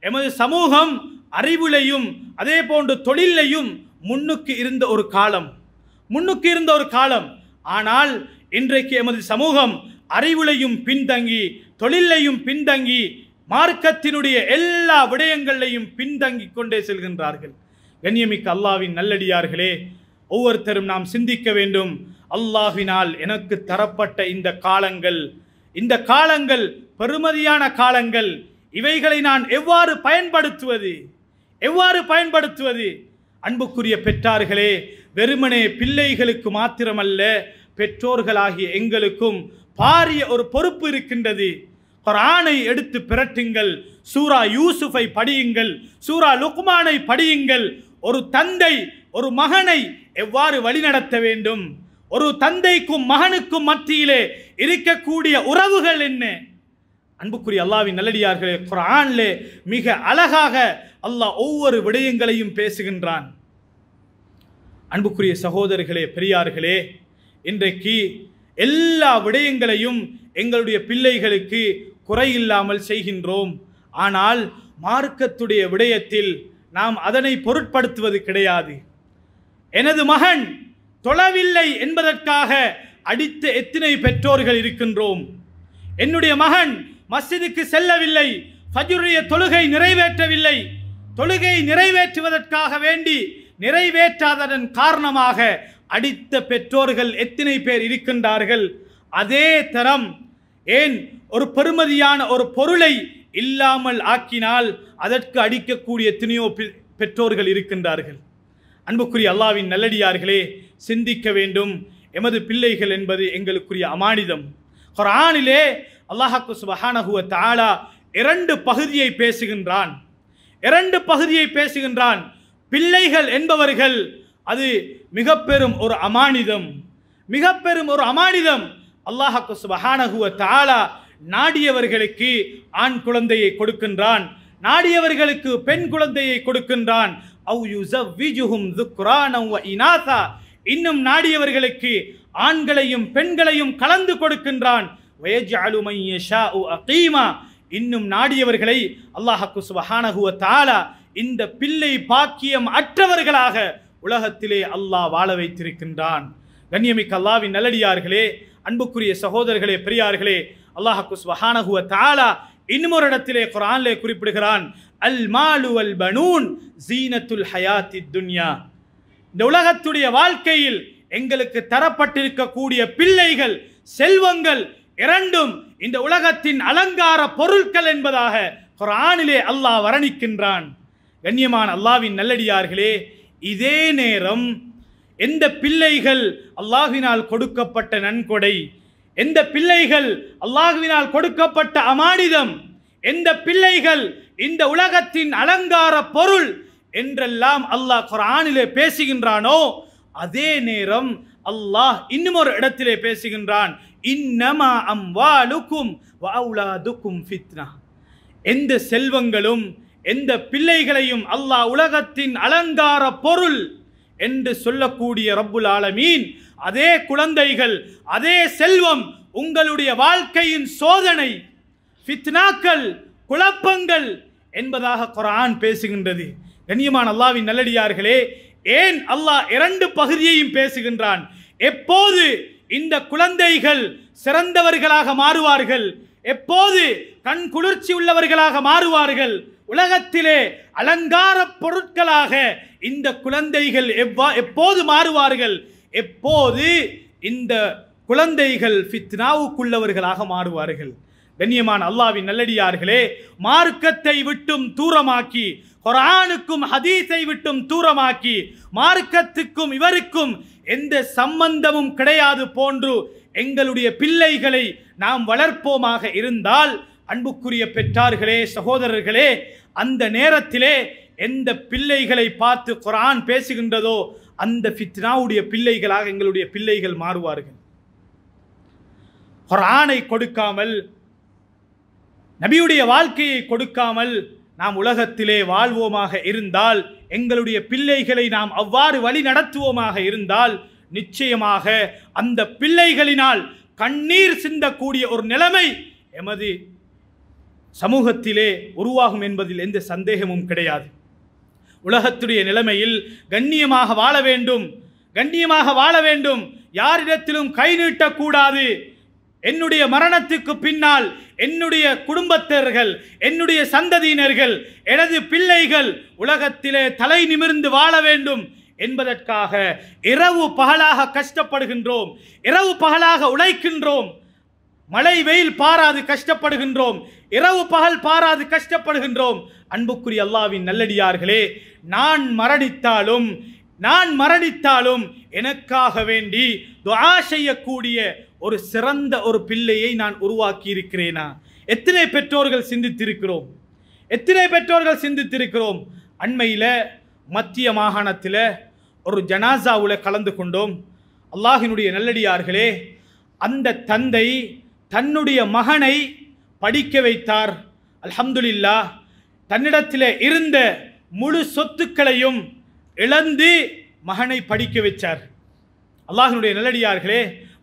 எமது சமூகம் அறிவிலையும் அதே போன்று தொழிலையும் முன்னுக்கு இருந்த ஒரு காலம். ஆனால் இன்றைக்கு எமது சமூகம் அறிவிலையும் பின்தங்கி, தொழிலையும் பின்தங்கி, மார்க்கத்தினுடைய எல்லா விடயங்களையும் பின்தங்கி கொண்டே செல்கின்றார்கள். கண்ணியமிக்க அல்லாஹ்வின் நல்லடியார்களே, ஒவ்வொருத்தரும் நாம் சிந்திக்க வேண்டும். அல்லாஹ்வினால் எனக்கு தரப்பட்ட இந்த காலங்கள் பெருமதியான காலங்கள். இவைகளை நான் எவ்வாறு பயன்படுத்துவது? அன்புக்குரிய பெற்றார்களே, வெறுமனே பிள்ளைகளுக்கு மாத்திரமல்ல, பெற்றோர்களாகிய எங்களுக்கும் பாரிய ஒரு பொறுப்பு இருக்கின்றது. குர்ஆனை எடுத்து பிரட்டுங்கள், சூரா யூசுஃபை படியுங்கள், சூரா லுக்மானை படியுங்கள். ஒரு தந்தை ஒரு மகனை எவ்வாறு வழிநடத்த வேண்டும், ஒரு தந்தைக்கும் மகனுக்கும் மத்தியிலே இருக்கக்கூடிய உறவுகள் என்ன? அன்புக்குரிய அல்லாஹ்வின் நல்லடியார்களே, குர்ஆனிலே மிக அழகாக அல்லாஹ் ஒவ்வொரு விடயங்களையும் பேசுகின்றான். அன்புக்குரிய சகோதரர்களே, பெரியார்களே, இன்றைக்கு எல்லா விடயங்களையும் எங்களுடைய பிள்ளைகளுக்கு குறையில்லாமல் செய்கின்றோம். ஆனால் மார்க்கத்துடைய விடயத்தில் நாம் அதனை பொருட்படுத்துவது கிடையாது. எனது மகன் தொழவில்லை என்பதற்காக அடித்த எத்தனை பெற்றோர்கள் இருக்கின்றோம். என்னுடைய மகன் மஸ்ஜிதுக்கு செல்லவில்லை, ஃபஜ்ருடைய தொழுகை நிறைவேற்றவில்லை, தொழுகை நிறைவேற்றுவதற்காக வேண்டி நிறைவேற்றாததன் காரணமாக அடித்த பெற்றோர்கள் எத்தனை பேர் இருக்கின்றார்கள். அதே தரம் ஏன் ஒரு பெருமதியான ஒரு பொருளை இல்லாமல் ஆக்கினால் அதற்கு அடிக்கக்கூடிய எத்தனையோ பெற்றோர்கள் இருக்கின்றார்கள். அன்புக்குரிய அல்லாஹ்வின் நல்லடியார்களே, சிந்திக்க வேண்டும். எமது பிள்ளைகள் என்பது எங்களுக்குரிய அமானிதம். குர்ஆனிலே அல்லாஹ் சுப்ஹானஹு வ தஆலா இரண்டு பகுதியை பேசுகின்றான். பிள்ளைகள் என்பவர்கள் அது மிக பெரும் ஒரு அமானிதம். அல்லாஹ் சுப்ஹானஹு வ தஆலா நாடியவர்களுக்கு ஆண் குழந்தையை கொடுக்கின்றான், நாடியவர்களுக்கு பெண் குழந்தையை கொடுக்கின்றான். அவு யுஸவ்விஜுஹும் ذுக்ரானன் வ இனாஸா, இன்னும் நாடியவர்களுக்கு ஆண்களையும் பெண்களையும் கலந்து கொடுக்கின்றான். வயஜ்அலு மன் யஷாஉ அகீமா, இன்னும் நாடியவர்களை அல்லாஹ் சுப்ஹானஹு வ தஆலா இந்த பிள்ளை பாக்கியம் அற்றவர்களாக உலகத்திலே அல்லாஹ் வாழ வைத்திருக்கின்றான். கண்ணியமிக்க அல்லாஹ்வின் நல்லடியார்களே, அன்புக்குரிய சகோதரர்களே, பெரியார்களே, அல்லாஹ் சுப்ஹானஹு வ தஆலா இன்னும் ஒரு இடத்திலே குர்ஆனிலே குறிப்பிடுகிறான், அல் மாலு வல் பனூன் ஜீனத்துல் ஹயாத்தித் துன்யா. இந்த உலகத்துடைய வாழ்க்கையில் எங்களுக்கு தரப்பட்டிருக்கக்கூடிய பிள்ளைகள், செல்வங்கள் இரண்டும் இந்த உலகத்தின் அலங்கார பொருட்கள் என்பதாக குர்ஆனிலே அல்லாஹ் வர்ணிக்கின்றான். கண்ணியமான அல்லாஹ்வின் நல்லடியார்களே, இதே நேரம் எந்த பிள்ளைகள் அல்லாஹ்வினால் கொடுக்கப்பட்ட நன்கொடை, எந்த பிள்ளைகள் அல்லாஹ்வினால் கொடுக்கப்பட்ட அமானிதம், எந்த பிள்ளைகள் இந்த உலகத்தின் அலங்கார பொருள் என்றெல்லாம் அல்லாஹ் குர்ஆனிலே பேசுகின்றானோ, அதே நேரம் அல்லாஹ் இன்னும் ஒரு இடத்திலே பேசுகின்றான், இன்னமா அம்வாலுக்கும் வ அவுலாதுக்கும் ஃபித்னா. எந்த செல்வங்களும் எந்த பிள்ளைகளையும் அல்லாஹ் உலகத்தின் அலங்கார பொருள் என்று சொல்லக்கூடிய ரப்புல் ஆலமீன், அதே குழந்தைகள், அதே செல்வம் உங்களுடைய வாழ்க்கையின் சோதனை, ஃபித்னாக்கள், குழப்பங்கள் என்பதாக குர்ஆன் பேசுகின்றது. கண்ணியமான அல்லாஹ்வின் நல்லடியார்களே, ஏன் அல்லாஹ் இரண்டு பகுதியையும் பேசுகின்றான்? எப்போது இந்த குழந்தைகள் சிறந்தவர்களாக மாறுவார்கள், எப்போது கண் குளிர்ச்சி உள்ளவர்களாக மாறுவார்கள், உலகத்திலே அலங்கார பொருட்களாக இந்த குழந்தைகள் எப்போது மாறுவார்கள், எப்போது இந்த குழந்தைகள் ஃபித்னாவுக்குள்ளவர்களாக மாறுவார்கள். கண்ணியமான அல்லாஹ்வின் நல்லடியார்களே, மார்க்கத்தை விட்டும் தூரமாக்கி, குர்ஆனுக்கும் ஹதீஸை விட்டும் தூரமாக்கி, மார்க்கத்துக்கும் இவருக்கும் எந்த சம்பந்தமும் கிடையாது போன்று எங்களுடைய பிள்ளைகளை நாம் வளர்ப்போமாக இருந்தால், அன்புக்குரிய பெற்றார்களே, சகோதரர்களே, அந்த நேரத்திலே எந்த பிள்ளைகளை பார்த்து குர்ஆன் பேசுகின்றதோ அந்த ஃபித்னாவுடைய பிள்ளைகளாக எங்களுடைய பிள்ளைகள் மாறுவார்கள். குர்ஆனை கொடுக்காமல், நபியுடைய வாழ்க்கையை கொடுக்காமல் நாம் உலகத்திலே வாழ்வோமாக இருந்தால், எங்களுடைய பிள்ளைகளை நாம் அவ்வாறு வழி நடத்துவோமாக இருந்தால், நிச்சயமாக அந்த பிள்ளைகளினால் கண்ணீர் சிந்தக்கூடிய ஒரு நிலைமை எமது சமூகத்திலே உருவாகும் என்பதில் எந்த சந்தேகமும் கிடையாது. உலகத்துடைய நிலைமையில் கண்ணியமாக வாழ வேண்டும், யாரிடத்திலும் கை நீட்டக்கூடாது. என்னுடைய மரணத்துக்கு பின்னால் என்னுடைய குடும்பத்தர்கள், என்னுடைய சந்ததியினர்கள், எனது பிள்ளைகள் உலகத்திலே தலை நிமிர்ந்து வாழ வேண்டும் என்பதற்காக இரவு பகலாக கஷ்டப்படுகின்றோம், இரவு பகலாக உழைக்கின்றோம், மழை வெயில் பாராது கஷ்டப்படுகின்றோம், இரவு பகல் பாராது கஷ்டப்படுகின்றோம். அன்புக்குரிய அல்லாஹ்வின் நல்லடியார்களே, நான் மரணித்தாலும் எனக்காக வேண்டி துஆ செய்யக்கூடிய ஒரு சிறந்த ஒரு பிள்ளையை நான் உருவாக்கி இருக்கிறேனா? எத்தனை பெற்றோர்கள் சிந்தித்திருக்கிறோம்? அண்மையில் மத்திய மாகாணத்தில் ஒரு ஜனாசாவில் கலந்து கொண்டோம். அல்லாஹினுடைய நல்லடியார்களே, அந்த தந்தை தன்னுடைய மகனை படிக்க வைத்தார். அல்ஹம்துலில்லாஹ், தன்னிடத்தில் இருந்த முழு சொத்துக்களையும் இழந்து மகனை படிக்க வச்சார். அல்லாஹினுடைய நல்லடியார்களே,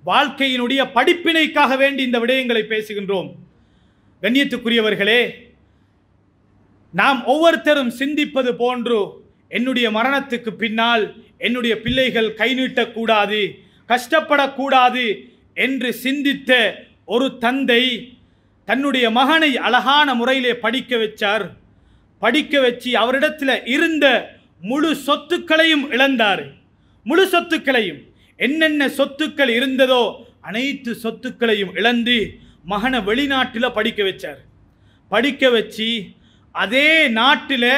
வாழ்க்கையினுடைய படிப்பினைக்காக வேண்டி இந்த விடயங்களை பேசுகின்றோம். கண்ணியத்துக்குரியவர்களே, நாம் ஒவ்வொருத்தரும் சிந்திப்பது போன்று என்னுடைய மரணத்துக்கு பின்னால் என்னுடைய பிள்ளைகள் கை நீட்டக்கூடாது, கஷ்டப்படக்கூடாது என்று சிந்தித்த ஒரு தந்தை தன்னுடைய மகனை அழகான முறையிலே படிக்க வச்சார். படிக்க வச்சு அவரிடத்தில் இருந்த முழு சொத்துக்களையும் இழந்தார். முழு சொத்துக்களையும், என்னென்ன சொத்துக்கள் இருந்ததோ அனைத்து சொத்துக்களையும் இழந்து மகனை வெளிநாட்டில் படிக்க வச்சார். படிக்க வச்சு அதே நாட்டில்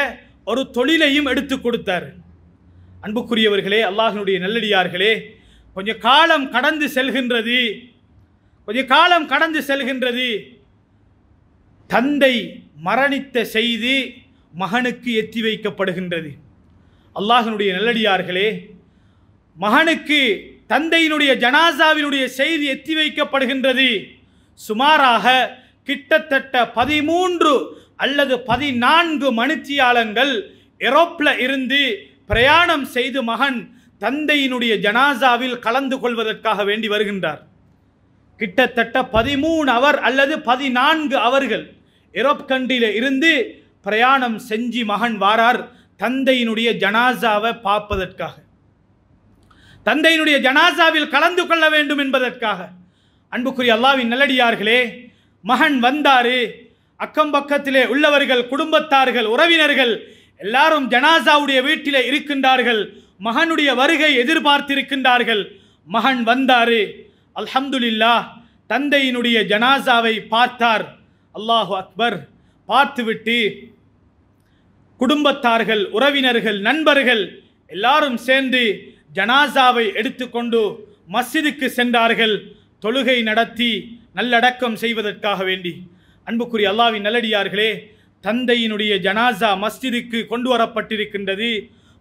ஒரு தொழிலையும் எடுத்து கொடுத்தார். அன்புக்குரியவர்களே, அல்லாஹ்வினுடைய நல்லடியார்களே, கொஞ்ச காலம் கடந்து செல்கின்றது. தந்தை மரணித்த செய்தி மகனுக்கு எத்தி வைக்கப்படுகின்றது. அல்லாஹ்வினுடைய நல்லடியார்களே, மகனுக்கு தந்தையினுடைய ஜனாசாவினுடைய செய்தி எத்தி வைக்கப்படுகின்றது. சுமாராக கிட்டத்தட்ட 13 அல்லது 14 மணித்தியாலங்கள் யூரோப்ல இருந்து பிரயாணம் செய்து மகன் தந்தையினுடைய ஜனாசாவில் கலந்து கொள்வதற்காக வேண்டி வருகின்றார். கிட்டத்தட்ட 13 அவர் அல்லது 14 அவர்கள் யூரோப் கண்ட்ரியில இருந்து பிரயாணம் செஞ்சு மகன் வாரார் தந்தையினுடைய ஜனாசாவை பார்ப்பதற்காக, தந்தையினுடைய ஜனாசாவில் கலந்து கொள்ள வேண்டும் என்பதற்காக. அன்புக்குரிய அல்லாஹ்வின் நல்லடியார்களே, மகன் வந்தாரு. அக்கம் பக்கத்திலே உள்ளவர்கள், குடும்பத்தார்கள், உறவினர்கள் எல்லாரும் ஜனாசாவுடைய வீட்டிலே இருக்கின்றார்கள். மகனுடைய வருகை எதிர்பார்த்திருக்கின்றார்கள். மகன் வந்தாரு. அல்ஹம்துலில்லாஹ், தந்தையினுடைய ஜனாசாவை பார்த்தார். அல்லாஹு அக்பர். பார்த்துவிட்டு குடும்பத்தார்கள், உறவினர்கள், நண்பர்கள் எல்லாரும் சேர்ந்து ஜனாசாவை எடுத்துக்கொண்டு மஸ்ஜிதுக்கு சென்றார்கள். தொழுகை நடத்தி நல்லடக்கம் செய்வதற்காக வேண்டி. அன்புக்குரிய அல்லாஹ்வின் நல்லடியார்களே, தந்தையினுடைய ஜனாசா மஸ்ஜிதுக்கு கொண்டு வரப்பட்டிருக்கின்றது.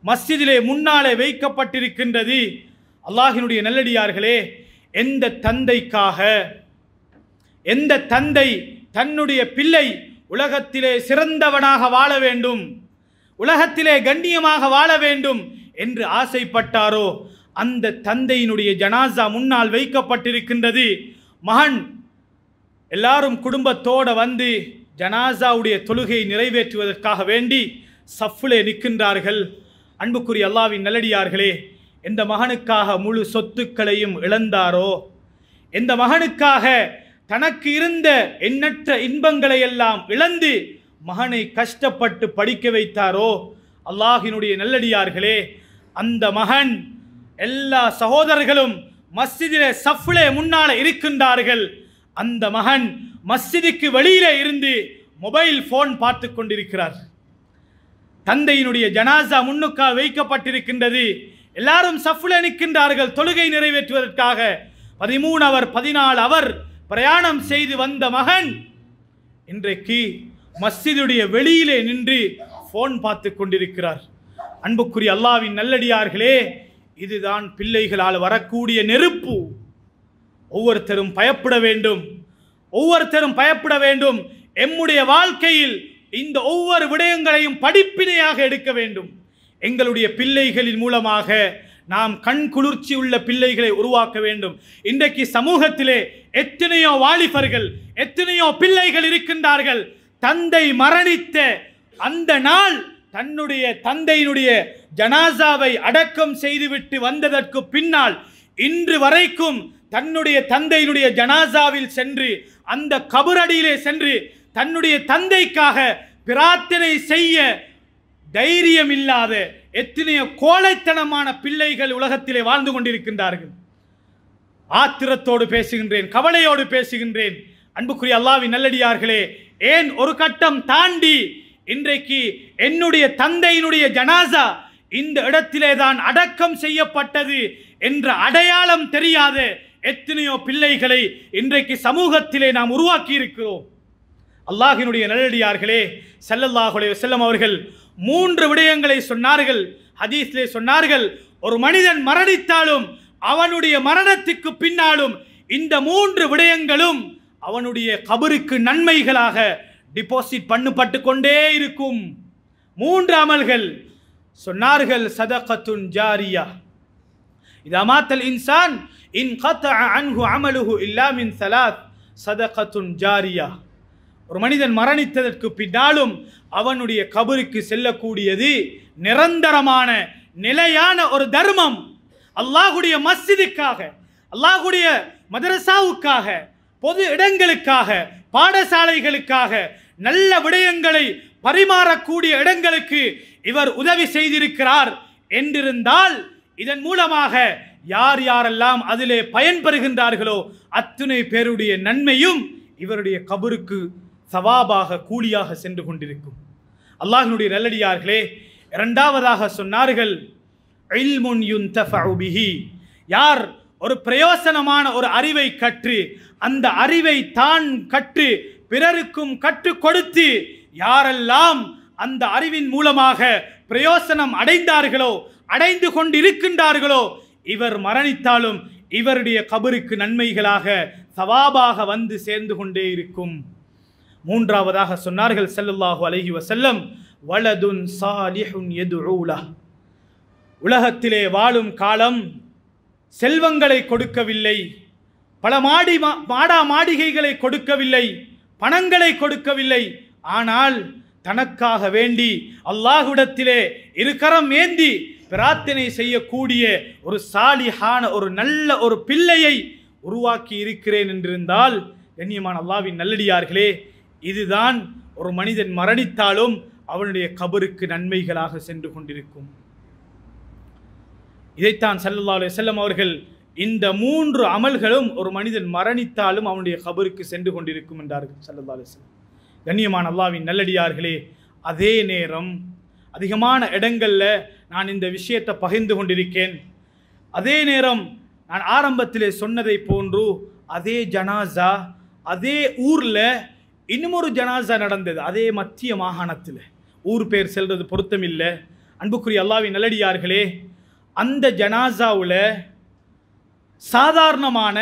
மஸ்ஜிதிலே முன்னாலே வைக்கப்பட்டிருக்கின்றது. அல்லாஹ்வினுடைய நல்லடியார்களே, எந்த தந்தை தன்னுடைய பிள்ளை உலகத்திலே சிறந்தவனாக வாழ வேண்டும், உலகத்திலே கண்ணியமாக வாழ வேண்டும் என்று ஆசைப்பட்டாரோ, அந்த தந்தையினுடைய ஜனாசா முன்னால் வைக்கப்பட்டிருக்கின்றது. மகன் எல்லாரும் குடும்பத்தோடு வந்து ஜனாசாவுடைய தொழுகையை நிறைவேற்றுவதற்காக வேண்டி சஃப்லே நிற்கின்றார்கள். அன்புக்குரிய அல்லாஹ்வின் நல்லடியார்களே, எந்த மகனுக்காக முழு சொத்துக்களையும் இழந்தாரோ, எந்த மகனுக்காக தனக்கு இருந்த எண்ணற்ற இன்பங்களை எல்லாம் இழந்து மகனை கஷ்டப்பட்டு படிக்க வைத்தாரோ, அல்லாஹ்வினுடைய நல்லடியார்களே, அந்த மகன் எல்லா சகோதரர்களும் மஸ்ஜிதிலே சஃப்லே முன்னால இருக்கின்றார்கள். அந்த மகன் மஸ்ஜிதுக்கு வெளியிலே இருந்து மொபைல் போன் பார்த்து கொண்டிருக்கிறார். தந்தையினுடைய ஜனாசா முன்னுக்கால் வைக்கப்பட்டிருக்கின்றது. எல்லாரும் சஃப்லே நிற்கின்றார்கள் தொழுகை நிறைவேற்றுவதற்காக. 13 அவர் 14 அவர் பிரயாணம் செய்து வந்த மகன் இன்றைக்கு மஸ்ஜிதுடைய வெளியிலே நின்று போன் பார்த்து கொண்டிருக்கிறார். அன்புக்குரிய அல்லாஹ்வின் நல்லடியார்களே, இதுதான் பிள்ளைகளால் வரக்கூடிய நெருப்பு. ஒவ்வொருத்தரும் பயப்பட வேண்டும். எம்முடைய வாழ்க்கையில் இந்த ஒவ்வொரு விடயங்களையும் படிப்பினையாக எடுக்க வேண்டும். எங்களுடைய பிள்ளைகளின் மூலமாக நாம் கண் குளிர்ச்சி உள்ள பிள்ளைகளை உருவாக்க வேண்டும். இன்றைக்கு சமூகத்திலே எத்தனையோ வாலிபர்கள், எத்தனையோ பிள்ளைகள் இருக்கின்றார்கள். தந்தை மரணித்த அந்த நாள் தன்னுடைய தந்தையினுடைய ஜனாசாவை அடக்கம் செய்துவிட்டு வந்ததற்கு பின்னால் இன்று வரைக்கும் தன்னுடைய தந்தையினுடைய ஜனாசாவில் சென்று அந்த கபரடியிலே சென்று தன்னுடைய தந்தைக்காக பிரார்த்தனை செய்ய தைரியம் இல்லாத எத்தனையோ கோழைத்தனமான பிள்ளைகள் உலகத்திலே வாழ்ந்து கொண்டிருக்கின்றார்கள். ஆத்திரத்தோடு பேசுகின்றேன், கவலையோடு பேசுகின்றேன். அன்புக்குரிய அல்லாஹ்வின் நல்லடியார்களே, ஏன் ஒரு கட்டம் தாண்டி இன்றைக்கு என்னுடைய தந்தையினுடைய ஜனாசா இந்த இடத்திலே தான் அடக்கம் செய்யப்பட்டது என்ற அடையாளம் தெரியாத எத்தனையோ பிள்ளைகளை இன்றைக்கு சமூகத்திலே நாம் உருவாக்கி இருக்கிறோம். அல்லாஹ்வினுடைய நல்லடியார்களே, ஸல்லல்லாஹு அலைஹி வஸல்லம் அவர்கள் 3 விடயங்களை சொன்னார்கள். ஹதீஸிலே சொன்னார்கள், ஒரு மனிதன் மரணித்தாலும் அவனுடைய மரணத்துக்கு பின்னாலும் இந்த 3 விடயங்களும் அவனுடைய கபருக்கு நன்மைகளாக டிபாசிட் பண்ணப்பட்டு கொண்டே இருக்கும். 3 அமல்கள் சொன்னார்கள். சதகத்துன் ஜாரியா, இதா மாத்தல் இன்சான் இன் கதஅ அன்ஹு அமலுஹு இல்லா மின் ஸலாத் சதகத்துன் ஜாரியா. ஒரு மனிதன் மரணித்ததற்கு பின்னாலும் அவனுடைய கபருக்கு செல்லக்கூடியது நிரந்தரமான நிலையான ஒரு தர்மம். அல்லாஹ்வுடைய மஸ்ஜிதுக்காக, அல்லாஹ்வுடைய மதரசாவுக்காக, பொது இடங்களுக்காக, பாடசாலைகளுக்காக, நல்ல விடயங்களை பரிமாறக்கூடிய இடங்களுக்கு இவர் உதவி செய்திருக்கிறார் என்றிருந்தால் இதன் மூலமாக யார் யாரெல்லாம் அதிலே பயன்பெறுகின்றார்களோ அத்துணை பேருடைய நன்மையும் இவருடைய கபருக்கு சவாபாக கூலியாக சென்று கொண்டிருக்கும். அல்லாஹ்வினுடைய நல்லடியார்களே, இரண்டாவதாக சொன்னார்கள், இல்முன் யுன்தஃபஉ பிஹி, யார் ஒரு பிரயோசனமான ஒரு அறிவை கற்று அந்த அறிவை தான் கற்று பிறருக்கும் கற்றுக் கொடுத்து யாரெல்லாம் அந்த அறிவின் மூலமாக பிரயோசனம் அடைந்தார்களோ அடைந்து கொண்டிருக்கின்றார்களோ இவர் மரணித்தாலும் இவருடைய கபருக்கு நன்மைகளாக சவாபாக வந்து சேர்ந்து கொண்டே இருக்கும். மூன்றாவதாக சொன்னார்கள் ஸல்லல்லாஹு அலைஹி வஸல்லம், வலதுன் சாலிஹுன் யதுஊ லஹ், உலகத்திலே வாழும் காலம் செல்வங்களை கொடுக்கவில்லை, பல மாடா மாளிகைகளை கொடுக்கவில்லை, பணங்களை கொடுக்கவில்லை, ஆனால் தனக்காக வேண்டி அல்லாஹ்விடத்திலே இருக்கரம் ஏந்தி பிரார்த்தனை செய்யக்கூடிய ஒரு சாலிஹான ஒரு நல்ல ஒரு பிள்ளையை உருவாக்கி இருக்கிறேன் என்றிருந்தால், கண்ணியமான அல்லாஹ்வின் நல்லடியார்களே, இதுதான் ஒரு மனிதன் மரணித்தாலும் அவனுடைய கபருக்கு நன்மைகளாக சென்று கொண்டிருக்கும். இதைத்தான் ஸல்லல்லாஹு அலைஹி வஸல்லம் அவர்கள் இந்த 3 அமல்களும் ஒரு மனிதன் மரணித்தாலும் அவனுடைய கபருக்கு சென்று கொண்டிருக்கும் என்றார்கள் ஸல்லல்லாஹு அலைஹி வஸல்லம். கண்ணியமான அல்லாஹ்வின் நல்லடியார்களே, அதே நேரம் அதிகமான இடங்களில் நான் இந்த விஷயத்தை பகிர்ந்து கொண்டிருக்கேன். அதே நேரம் நான் ஆரம்பத்திலே சொன்னதை போன்று அதே ஜனாசா அதே ஊரில் இன்னுமொரு ஜனாசா நடந்தது, அதே மத்திய மாகாணத்தில். ஊர் பேர் செல்வது பொருத்தமில்லை. அன்புக்குரிய அல்லாஹ்வின் நல்லடியார்களே, அந்த ஜனாசாவில் சாதாரணமான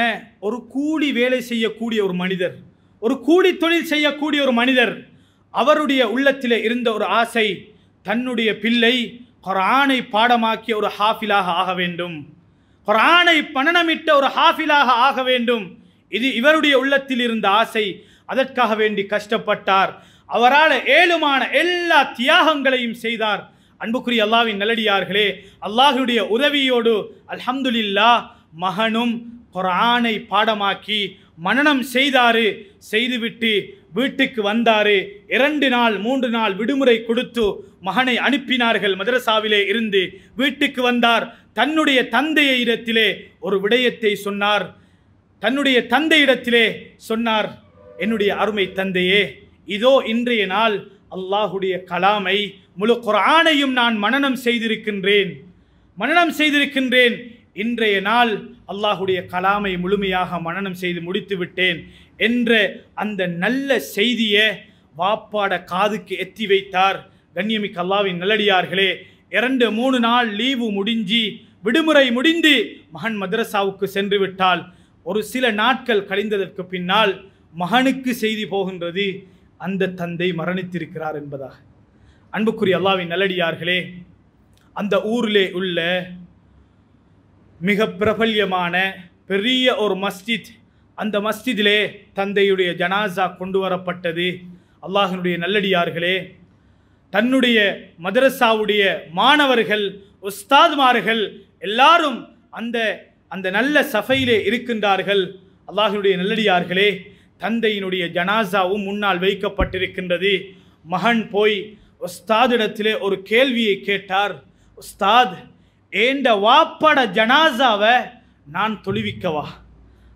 ஒரு கூலி வேலை செய்யக்கூடிய ஒரு மனிதர், ஒரு கூலி தொழில் செய்யக்கூடிய ஒரு மனிதர், அவருடைய உள்ளத்தில் இருந்த ஒரு ஆசை, தன்னுடைய பிள்ளை குர்ஆனை பாடமாக்கிய ஒரு ஹாஃபிலாக ஆக வேண்டும், குர்ஆனை பணனமிட்ட ஒரு ஹாஃபிலாக ஆக வேண்டும். இது இவருடைய உள்ளத்தில் இருந்த ஆசை. அதற்காக வேண்டி கஷ்டப்பட்டார். அவரால் ஏழுமான எல்லா தியாகங்களையும் செய்தார். அன்புக்குரிய அல்லாஹ்வின் நல்லடியார்களே, அல்லாஹ்வுடைய உதவியோடு அல்ஹம்துலில்லாஹ் மகனும் குர்ஆனை பாடமாக்கி மனனம் செய்தாரு. செய்துவிட்டு வீட்டுக்கு வந்தாரு. 2 நாள் 3 நாள் விடுமுறை கொடுத்து மகனை அனுப்பினார்கள். மதரசாவிலே இருந்து வீட்டுக்கு வந்தார். தன்னுடைய தந்தையிடத்திலே ஒரு விடயத்தை சொன்னார். தன்னுடைய தந்தையிடத்திலே சொன்னார், என்னுடைய அருமை தந்தையே, இதோ இன்றைய நாள் அல்லாஹுடைய கலாமை முழு குர்ஆனையும் நான் மனனம் செய்திருக்கின்றேன். இன்றைய நாள் அல்லாஹுடைய கலாமை முழுமையாக மனனம் செய்து முடித்து விட்டேன் என்ற அந்த நல்ல செய்தியை வாப்பாட காதுக்கு எத்தி வைத்தார். கண்ணியமிக்க அல்லாஹ்வின் நல்லடியார்களே, 2-3 நாள் லீவு முடிஞ்சு விடுமுறை முடிந்து மகன் மதரசாவுக்கு சென்று விட்டால் ஒரு சில நாட்கள் கழிந்ததற்கு பின்னால் மகனுக்கு செய்தி போகின்றது, அந்த தந்தை மரணித்திருக்கிறார் என்பதாக. அன்புக்குரிய அல்லாஹ்வின் நல்லடியார்களே, அந்த ஊரிலே உள்ள மிக பிரபல்யமான பெரிய ஒரு மஸ்ஜித், அந்த மஸ்ஜிதிலே தந்தையுடைய ஜனாசா கொண்டு வரப்பட்டது. அல்லாஹ்வினுடைய நல்லடியார்களே, தன்னுடைய மதரசாவுடைய மாணவர்கள் உஸ்தாத்மார்கள் எல்லாரும் அந்த நல்ல சஃபையிலே இருக்கின்றார்கள். அல்லாஹ்வினுடைய நல்லடியார்களே, தந்தையினுடைய ஜனாசாவும் முன்னால் வைக்கப்பட்டிருக்கின்றது. மகன் போய் உஸ்தாதிடத்திலே ஒரு கேள்வியை கேட்டார். உஸ்தாத், ஏண்ட வாப்பட ஜனாசாவை நான் தொழுவிக்கவா?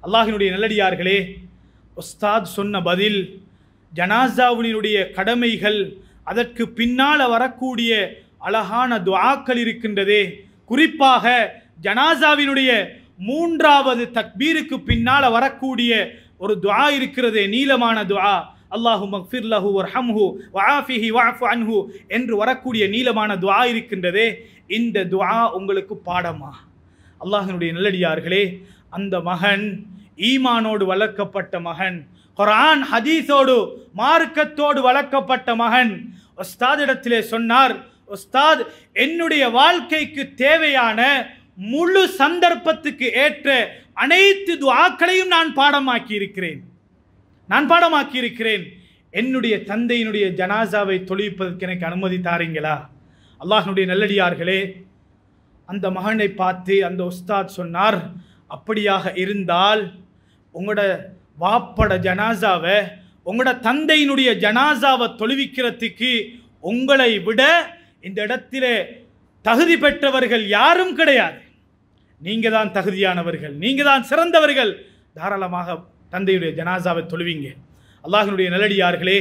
அல்லாஹ்வினுடைய நல்லடியார்களே, உஸ்தாத் சொன்ன பதில், ஜனாசாவினுடைய கடமைகள், அதற்கு பின்னால் வரக்கூடிய அழகான துஆக்கள் இருக்கின்றதே, குறிப்பாக ஜனாசாவினுடைய 3வது தக்பீருக்கு பின்னால் வரக்கூடிய ஒரு துஆ இருக்கிறதே, நீளமான துஆ, அல்லாஹும்ம ஃபிர் லஹு வர்ஹம்ஹு வஆஃபிஹி வஅஃபு அன்ஹு என்று வரக்கூடிய நீளமான துஆ இருக்கின்றதே, இந்த துஆ உங்களுக்கு பாடமா? அல்லாஹ்வினுடைய நல்லடியார்களே, அந்த மகன் ஈமானோடு வளர்க்கப்பட்ட மகன், குர்ஆன் ஹதீஸோடு மார்க்கத்தோடு வளர்க்கப்பட்ட மகன் உஸ்தாதிடத்திலே சொன்னார், உஸ்தாத், என்னுடைய வாழ்க்கைக்கு தேவையான முழு சந்தர்ப்பத்துக்கு ஏற்ற அனைத்து துஆக்களையும் நான் பாடமாக்கி இருக்கிறேன். என்னுடைய தந்தையினுடைய ஜனாசாவை தொழுவிப்பதற்கு எனக்கு அனுமதி தாரீங்களா? அல்லாஹ்வினுடைய நல்லடியார்களே, அந்த மகனை பார்த்து அந்த உஸ்தாத் சொன்னார், அப்படியாக இருந்தால் உங்களோட வாப்பட ஜனாசாவை, உங்களோட தந்தையினுடைய ஜனாசாவை தொழுவிக்கிறதுக்கு உங்களை விட இந்த இடத்திலே தகுதி பெற்றவர்கள் யாரும் கிடையாது. நீங்க தான் தகுதியானவர்கள், நீங்க தான் சிறந்தவர்கள். தாராளமாக தந்தையுடைய ஜனாசாவை தொழுவீங்க. அல்லாஹ்வினுடைய நல்லடியார்களே,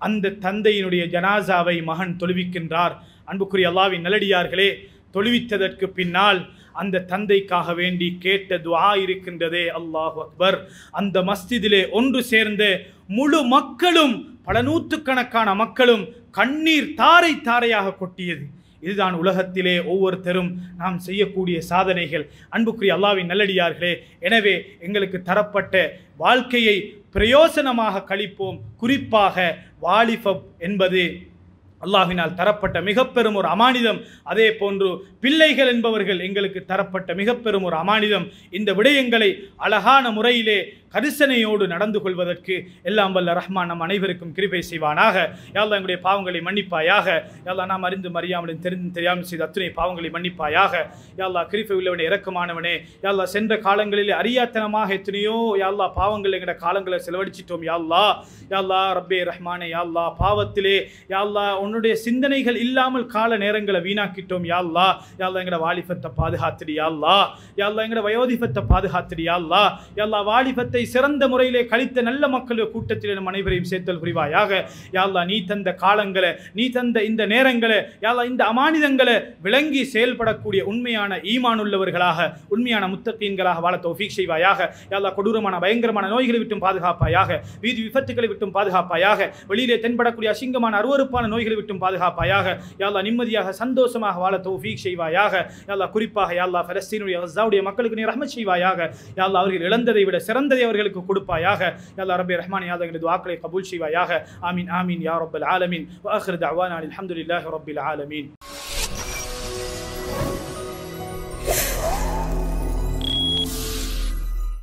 அந்த தந்தையினுடைய ஜனாசாவை மகன் தொழுவிக்கின்றார். அன்புக்குரிய அல்லாஹ்வின் நல்லடியார்களே, தொழுவித்ததற்கு பின்னால் அந்த தந்தைக்காக வேண்டி கேட்ட துஆ இருக்கின்றதே, அல்லாஹு அக்பர். அந்த மஸ்ஜிதிலே ஒன்று சேர்ந்த முழு மக்களும், பல நூற்றுக்கணக்கான மக்களும் கண்ணீர் தாரை தாரையாக கொட்டியது. இதுதான் உலகத்திலே ஒவ்வொருத்தரும் நாம் செய்யக்கூடிய சாதனைகள். அன்புக்குரிய அல்லாஹ்வின் நல்லடியார்களே, எனவே எங்களுக்கு தரப்பட்ட வாழ்க்கையை பிரயோசனமாக கழிப்போம். குறிப்பாக வாலிபம் என்பது அல்லாஹ்வினால் தரப்பட்ட மிக பெரும் ஒரு அமானிதம். அதே போன்று பிள்ளைகள் என்பவர்கள் எங்களுக்கு தரப்பட்ட மிக பெரும் ஒரு அமானிதம். இந்த விடயங்களை அழகான முறையிலே கரிசனையோடு நடந்து கொள்வதற்கு எல்லாம் வல்ல ரஹ்மான் நம் அனைவருக்கும் கிருபை செய்வானாக. யா அல்லாஹ் எங்களுடைய பாவங்களை மன்னிப்பாயாக. யா அல்லாஹ் நாம் அறிந்தும் அறியாமலும் தெரிந்தும் தெரியாமல் செய்த அத்துணை பாவங்களை மன்னிப்பாயாக. யா அல்லாஹ் கிருபை உள்ளவனே, இரக்கமானவனே. யா அல்லாஹ் சென்ற காலங்களில் அறியாத்தனமாக எத்தனையோ யா அல்லாஹ் பாவங்கள் எங்கட காலங்களை செலவழிச்சிட்டோம். யா அல்லாஹ், யா அல்லாஹ் ரப்பே ரஹ்மானே, யா அல்லாஹ் பாவத்திலே யா அல்லாஹ் உன்னுடைய சிந்தனைகள் இல்லாமல் கால நேரங்களை வீணாக்கிட்டோம். யா அல்லாஹ், யா அல்லாஹ் எங்கட வாலிபத்தை பாதுகாத்துடு. யா அல்லாஹ், யா அல்லாஹ் எங்கட வயோதிபத்தை பாதுகாத்துடு. யா அல்லாஹ், யா அல்லாஹ் வாலிபத்தை சிறந்த முறையிலே கழித்த நல்ல மக்களுடைய கூட்டத்தில் நம் அனைவரையும் சேர்த்தல் புரிவாயாக. யா அல்லாஹ், நீ தந்த காலங்களை, நீ தந்த இந்த நேரங்களை, யா அல்லாஹ் இந்த அமானிதங்களை விளங்கி செயல்படக்கூடிய உண்மையான ஈமான் உள்ளவர்களாக, உண்மையான முத்தகீன்களாக வாழ தௌஃபீக் செய்வாயாக. யா அல்லாஹ் கொடூரமான பயங்கரமான நோய்களை விட்டும் பாதுகாப்பாயாக. வீதி விபத்துக்களை விட்டும் பாதுகாப்பாயாக. வெளியிலே தென்படக்கூடிய அசிங்கமான அருவருப்பான நோய்களை விட்டும் பாதுகாப்பாயாக. யா அல்லாஹ் நிம்மதியாக சந்தோஷமாக வாழ தௌஃபீக் செய்வாயாக. யா அல்லாஹ் குறிப்பாக யா அல்லாஹ் பலஸ்தீனுடைய கஸாவுடைய மக்களுக்கு நீ ரஹ்மத் செய்வாயாக. யா அல்லாஹ் அவர்கள் இழந்ததை விட சிறந்ததை அவர்களுக்கு கொடுப்பாயாக. யா அல்லாஹ் ரப்பே ரஹ்மான், யா அல்லாஹ் எங்களுடைய துஆக்களை கபூல் செய்வாயாக. ஆமீன் ஆமீன் யா ரப்பல் ஆலமீன். வ ஆகிரு தஅவானா அல்ஹம்துலில்லாஹி ரப்பில் ஆலமீன்.